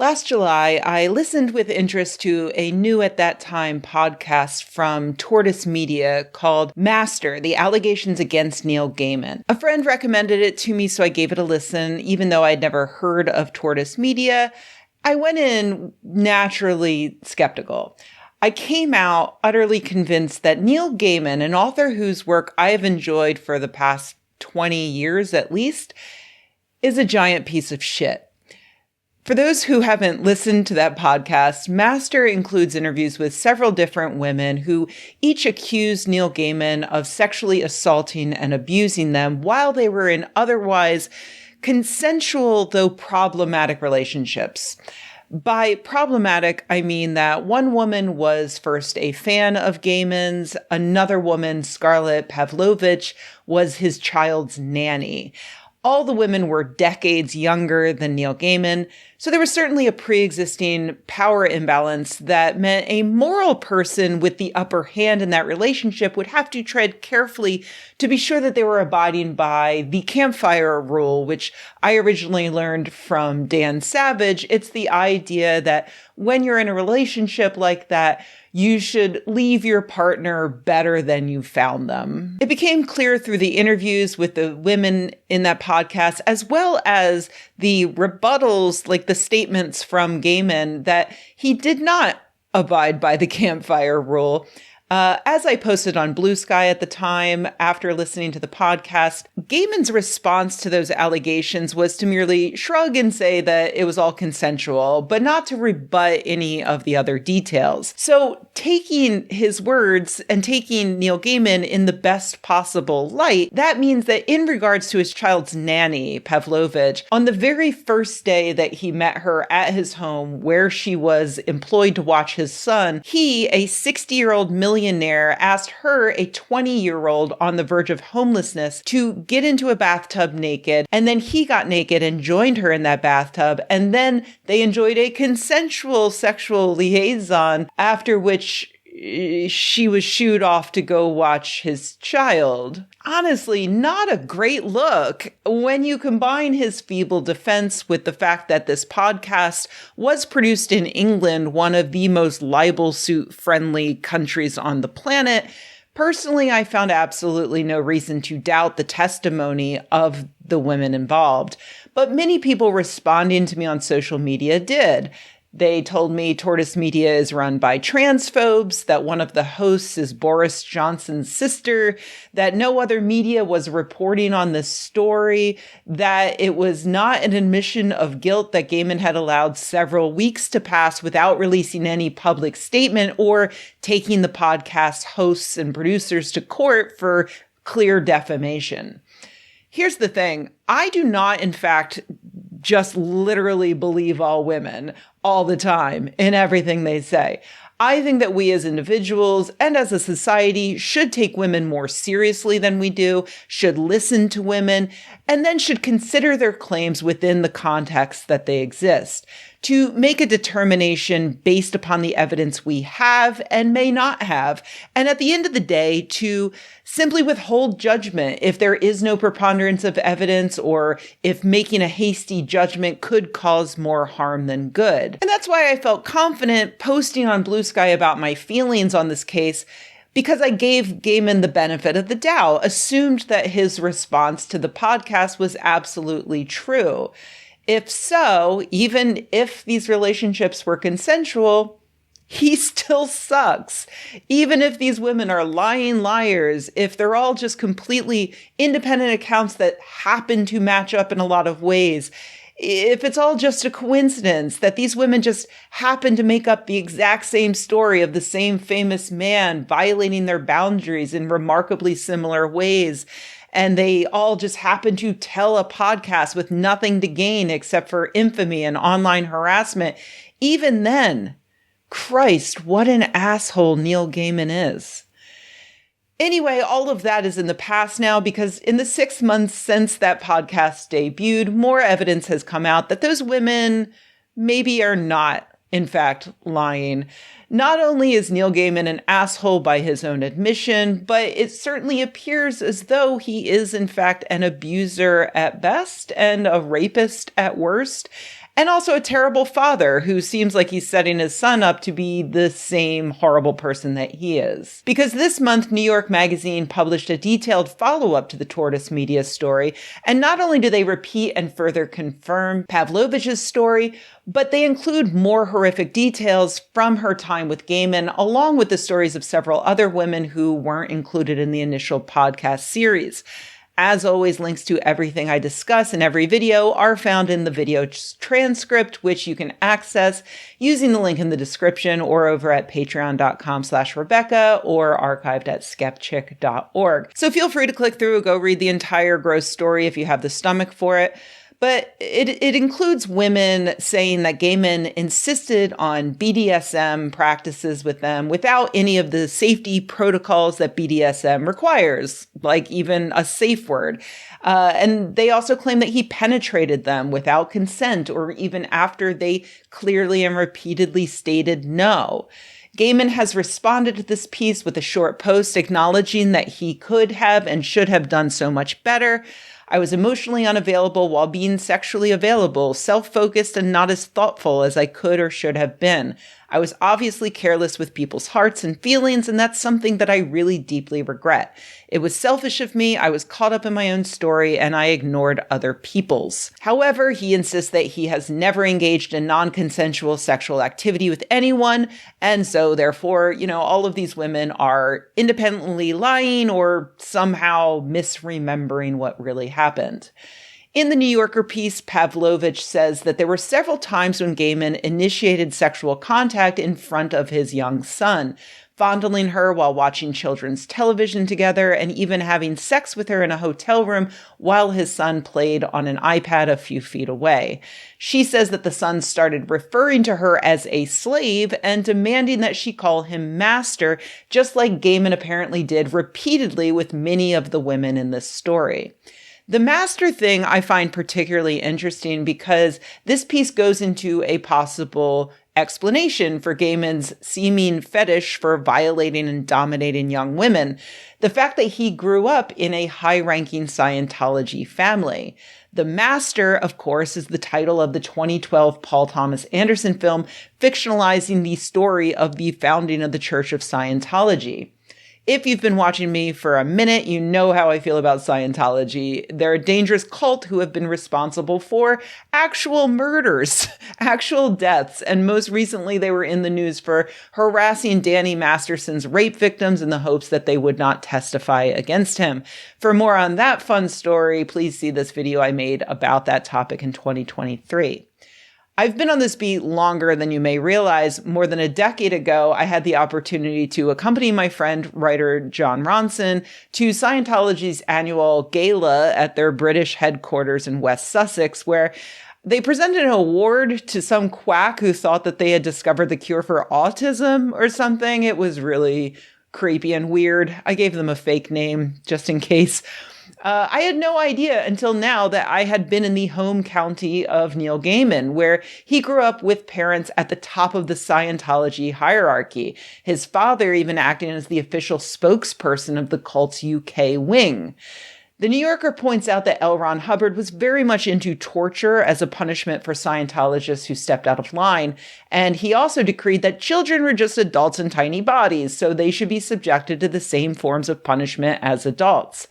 Last July, I listened with interest to a new at that time podcast from Tortoise Media called Master, The Allegations Against Neil Gaiman. A friend recommended it to me, so I gave it a listen, even though I'd never heard of Tortoise Media. I went in naturally skeptical. I came out utterly convinced that Neil Gaiman, an author whose work I have enjoyed for the past 20 years at least, is a giant piece of shit. For those who haven't listened to that podcast, Master includes interviews with several different women who each accused Neil Gaiman of sexually assaulting and abusing them while they were in otherwise consensual, though problematic relationships. By problematic, I mean that one woman was first a fan of Gaiman's, another woman, Scarlett Pavlovich, was his child's nanny. All the women were decades younger than Neil Gaiman, so there was certainly a pre-existing power imbalance that meant a moral person with the upper hand in that relationship would have to tread carefully to be sure that they were abiding by the campfire rule, which I originally learned from Dan Savage. It's the idea that when you're in a relationship like that, you should leave your partner better than you found them. It became clear through the interviews with the women in that podcast, as well as the rebuttals, like the statements from Gaiman, that he did not abide by the campfire rule. As I posted on Blue Sky at the time, after listening to the podcast, Gaiman's response to those allegations was to merely shrug and say that it was all consensual, but not to rebut any of the other details. So taking his words and taking Neil Gaiman in the best possible light, that means that in regards to his child's nanny, Pavlovich, on the very first day that he met her at his home where she was employed to watch his son, he, a 60-year-old millionaire, asked her, a 20-year-old on the verge of homelessness, to get into a bathtub naked. And then he got naked and joined her in that bathtub. And then they enjoyed a consensual sexual liaison, after which she was shooed off to go watch his child. Honestly, not a great look when you combine his feeble defense with the fact that this podcast was produced in England, one of the most libel suit-friendly countries on the planet. Personally, I found absolutely no reason to doubt the testimony of the women involved, but many people responding to me on social media did. They told me Tortoise Media is run by transphobes, that one of the hosts is Boris Johnson's sister, that no other media was reporting on this story, that it was not an admission of guilt that Gaiman had allowed several weeks to pass without releasing any public statement or taking the podcast hosts and producers to court for clear defamation. Here's the thing. I do not, in fact, just literally believe all women all the time in everything they say. I think that we as individuals and as a society should take women more seriously than we do, should listen to women, and then should consider their claims within the context that they exist, to make a determination based upon the evidence we have and may not have, and at the end of the day, to simply withhold judgment if there is no preponderance of evidence or if making a hasty judgment could cause more harm than good. And that's why I felt confident posting on Blue Sky about my feelings on this case, because I gave Gaiman the benefit of the doubt, assumed that his response to the podcast was absolutely true. If so, even if these relationships were consensual, he still sucks. Even if these women are lying liars, if they're all just completely independent accounts that happen to match up in a lot of ways, if it's all just a coincidence that these women just happen to make up the exact same story of the same famous man violating their boundaries in remarkably similar ways, and they all just happen to tell a podcast with nothing to gain except for infamy and online harassment, even then, Christ, what an asshole Neil Gaiman is. Anyway, all of that is in the past now because in the 6 months since that podcast debuted, more evidence has come out that those women maybe are not, in fact, lying. Not only is Neil Gaiman an asshole by his own admission, but it certainly appears as though he is, in fact, an abuser at best and a rapist at worst. and also a terrible father who seems like he's setting his son up to be the same horrible person that he is. Because this month, New York Magazine published a detailed follow-up to the Tortoise Media story, and not only do they repeat and further confirm Pavlovich's story, but they include more horrific details from her time with Gaiman, along with the stories of several other women who weren't included in the initial podcast series. As always, links to everything I discuss in every video are found in the video transcript, which you can access using the link in the description or over at patreon.com/Rebecca or archived at skepchick.org. So feel free to click through, go read the entire gross story if you have the stomach for it. But it includes women saying that Gaiman insisted on BDSM practices with them without any of the safety protocols that BDSM requires, like even a safe word. And they also claim that he penetrated them without consent or even after they clearly and repeatedly stated no. Gaiman has responded to this piece with a short post acknowledging that he could have and should have done so much better. I was emotionally unavailable while being sexually available, self-focused and not as thoughtful as I could or should have been. I was obviously careless with people's hearts and feelings, and that's something that I really deeply regret. It was selfish of me, I was caught up in my own story, and I ignored other people's. However, he insists that he has never engaged in non-consensual sexual activity with anyone, and so therefore, all of these women are independently lying or somehow misremembering what really happened. In the New Yorker piece, Pavlovich says that there were several times when Gaiman initiated sexual contact in front of his young son, fondling her while watching children's television together and even having sex with her in a hotel room while his son played on an iPad a few feet away. She says that the son started referring to her as a slave and demanding that she call him master, just like Gaiman apparently did repeatedly with many of the women in this story. The master thing I find particularly interesting because this piece goes into a possible explanation for Gaiman's seeming fetish for violating and dominating young women. The fact that he grew up in a high-ranking Scientology family. The Master, of course, is the title of the 2012 Paul Thomas Anderson film fictionalizing the story of the founding of the Church of Scientology. If you've been watching me for a minute, you know how I feel about Scientology. They're a dangerous cult who have been responsible for actual murders, actual deaths, and most recently they were in the news for harassing Danny Masterson's rape victims in the hopes that they would not testify against him. For more on that fun story, please see this video I made about that topic in 2023. I've been on this beat longer than you may realize. More than a decade ago, I had the opportunity to accompany my friend, writer John Ronson, to Scientology's annual gala at their British headquarters in West Sussex, where they presented an award to some quack who thought that they had discovered the cure for autism or something. It was really creepy and weird. I gave them a fake name just in case. I had no idea until now that I had been in the home county of Neil Gaiman, where he grew up with parents at the top of the Scientology hierarchy, his father even acting as the official spokesperson of the cult's UK wing. The New Yorker points out that L. Ron Hubbard was very much into torture as a punishment for Scientologists who stepped out of line, and he also decreed that children were just adults in tiny bodies, so they should be subjected to the same forms of punishment as adults.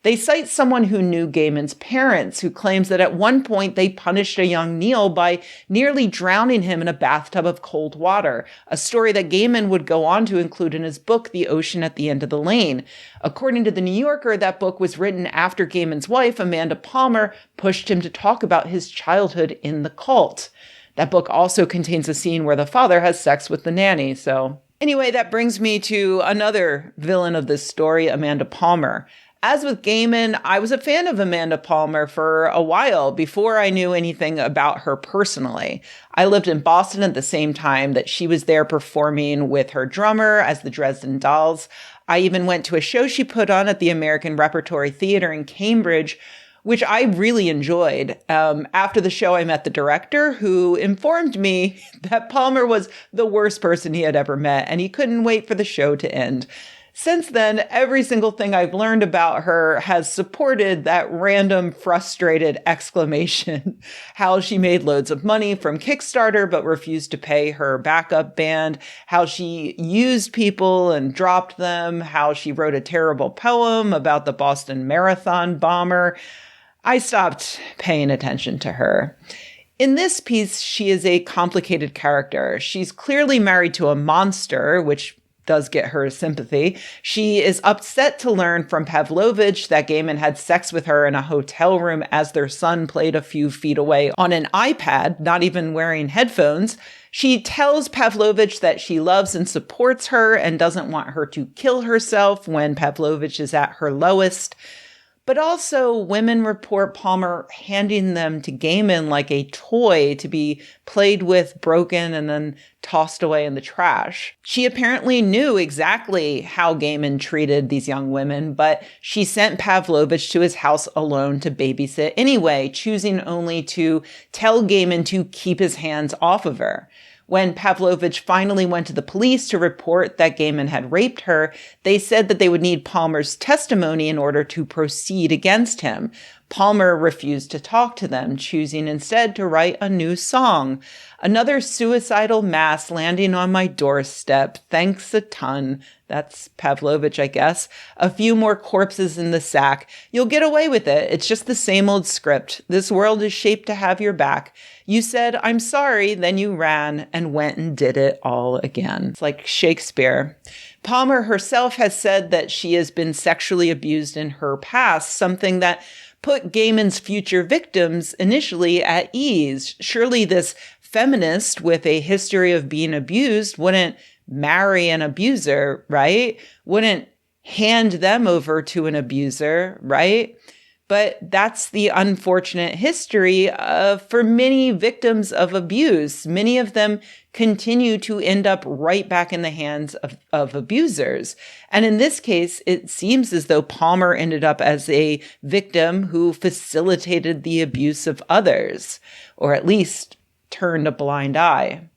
They cite someone who knew Gaiman's parents, who claims that at one point they punished a young Neil by nearly drowning him in a bathtub of cold water, a story that Gaiman would go on to include in his book, The Ocean at the End of the Lane. According to The New Yorker, that book was written after Gaiman's wife, Amanda Palmer, pushed him to talk about his childhood in the cult. That book also contains a scene where the father has sex with the nanny, so... Anyway, that brings me to another villain of this story, Amanda Palmer. As with Gaiman, I was a fan of Amanda Palmer for a while before I knew anything about her personally. I lived in Boston at the same time that she was there performing with her drummer as the Dresden Dolls. I even went to a show she put on at the American Repertory Theatre in Cambridge, which I really enjoyed. After the show, I met the director, who informed me that Palmer was the worst person he had ever met, and he couldn't wait for the show to end. Since then, every single thing I've learned about her has supported that random frustrated exclamation. How she made loads of money from Kickstarter but refused to pay her backup band, how she used people and dropped them, how she wrote a terrible poem about the Boston Marathon bomber. I stopped paying attention to her. In this piece, she is a complicated character. She's clearly married to a monster, which does get her sympathy. She is upset to learn from Pavlovich that Gaiman had sex with her in a hotel room as their son played a few feet away on an iPad, not even wearing headphones. She tells Pavlovich that she loves and supports her and doesn't want her to kill herself when Pavlovich is at her lowest. But also, women report Palmer handing them to Gaiman like a toy to be played with, broken, and then tossed away in the trash. She apparently knew exactly how Gaiman treated these young women, but she sent Pavlovich to his house alone to babysit anyway, choosing only to tell Gaiman to keep his hands off of her. When Pavlovich finally went to the police to report that Gaiman had raped her, they said that they would need Palmer's testimony in order to proceed against him. Palmer refused to talk to them, choosing instead to write a new song. Another suicidal mass landing on my doorstep. Thanks a ton. That's Pavlovich, I guess. A few more corpses in the sack. You'll get away with it. It's just the same old script. This world is shaped to have your back. You said, I'm sorry, then you ran and went and did it all again. It's like Shakespeare. Palmer herself has said that she has been sexually abused in her past, something that put Gaiman's future victims initially at ease. Surely this feminist with a history of being abused wouldn't marry an abuser, right? Wouldn't hand them over to an abuser, right? But that's the unfortunate history for many victims of abuse. Many of them continue to end up right back in the hands of abusers. And in this case, it seems as though Palmer ended up as a victim who facilitated the abuse of others, or at least turned a blind eye.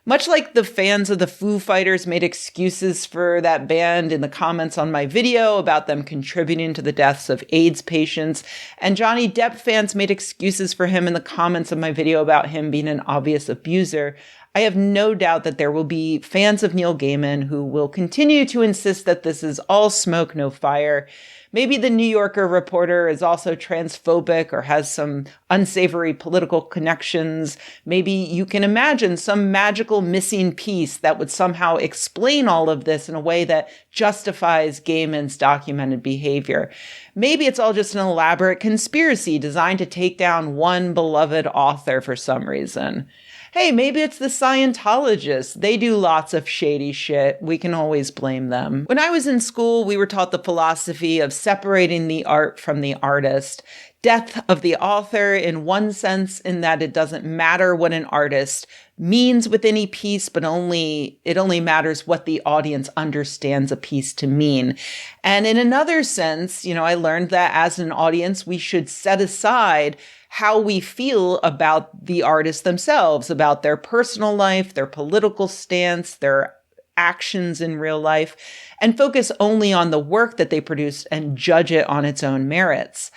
Much like the fans of the Foo Fighters made excuses for that band in the comments on my video about them contributing to the deaths of AIDS patients, and Johnny Depp fans made excuses for him in the comments of my video about him being an obvious abuser, I have no doubt that there will be fans of Neil Gaiman who will continue to insist that this is all smoke, no fire. Maybe the New Yorker reporter is also transphobic or has some unsavory political connections. Maybe you can imagine some magical missing piece that would somehow explain all of this in a way that justifies Gaiman's documented behavior. Maybe it's all just an elaborate conspiracy designed to take down one beloved author for some reason. Hey, maybe it's the Scientologists. They do lots of shady shit. We can always blame them. When I was in school, we were taught the philosophy of separating the art from the artist. Death of the author in one sense, in that it doesn't matter what an artist means with any piece, but it only matters what the audience understands a piece to mean. And in another sense, I learned that as an audience, we should set aside how we feel about the artists themselves, about their personal life, their political stance, their actions in real life, and focus only on the work that they produced and judge it on its own merits.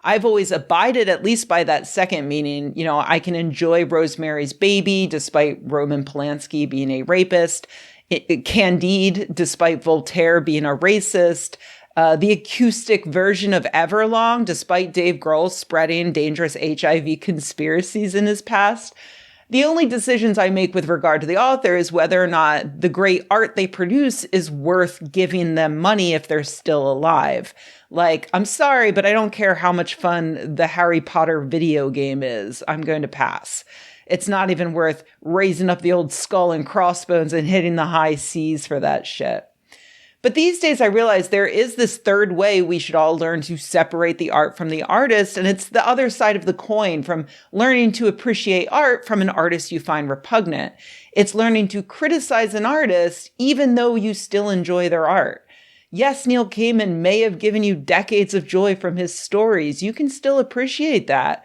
I've always abided at least by that second meaning. I can enjoy Rosemary's Baby despite Roman Polanski being a rapist, Candide despite Voltaire being a racist, the acoustic version of Everlong, despite Dave Grohl spreading dangerous HIV conspiracies in his past. The only decisions I make with regard to the author is whether or not the great art they produce is worth giving them money if they're still alive. Like, I'm sorry, but I don't care how much fun the Harry Potter video game is. I'm going to pass. It's not even worth raising up the old skull and crossbones and hitting the high seas for that shit. But these days I realize there is this third way we should all learn to separate the art from the artist, and it's the other side of the coin from learning to appreciate art from an artist you find repugnant. It's learning to criticize an artist even though you still enjoy their art. Yes, Neil Gaiman may have given you decades of joy from his stories. You can still appreciate that.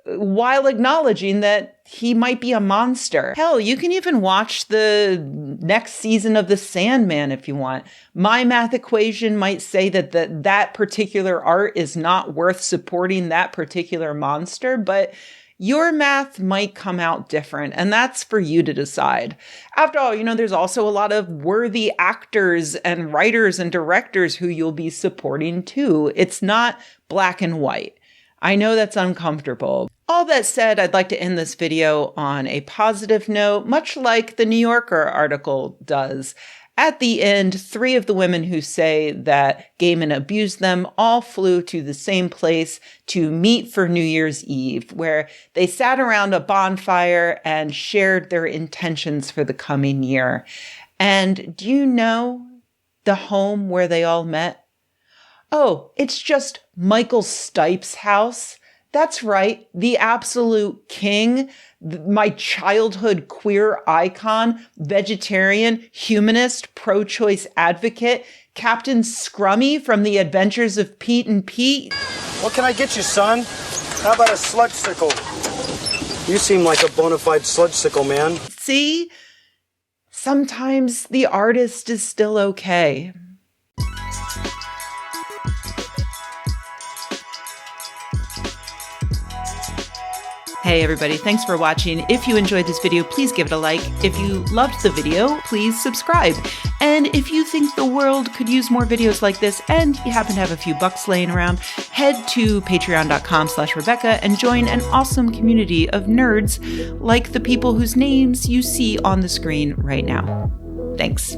while acknowledging that he might be a monster. Hell, you can even watch the next season of The Sandman if you want. My math equation might say that particular art is not worth supporting that particular monster, but your math might come out different, and that's for you to decide. After all, there's also a lot of worthy actors and writers and directors who you'll be supporting too. It's not black and white. I know that's uncomfortable. All that said, I'd like to end this video on a positive note, much like the New Yorker article does. At the end, 3 of the women who say that Gaiman abused them all flew to the same place to meet for New Year's Eve, where they sat around a bonfire and shared their intentions for the coming year. And do you know the home where they all met? Oh, it's just Michael Stipe's house. That's right, the absolute king, my childhood queer icon, vegetarian, humanist, pro-choice advocate, Captain Scrummy from The Adventures of Pete and Pete. What can I get you, son? How about a sludge sickle? You seem like a bona fide sludge sickle, man. See? Sometimes the artist is still okay. Hey everybody, thanks for watching. If you enjoyed this video, please give it a like. If you loved the video, please subscribe. And if you think the world could use more videos like this and you happen to have a few bucks laying around, head to patreon.com/Rebecca and join an awesome community of nerds like the people whose names you see on the screen right now. Thanks.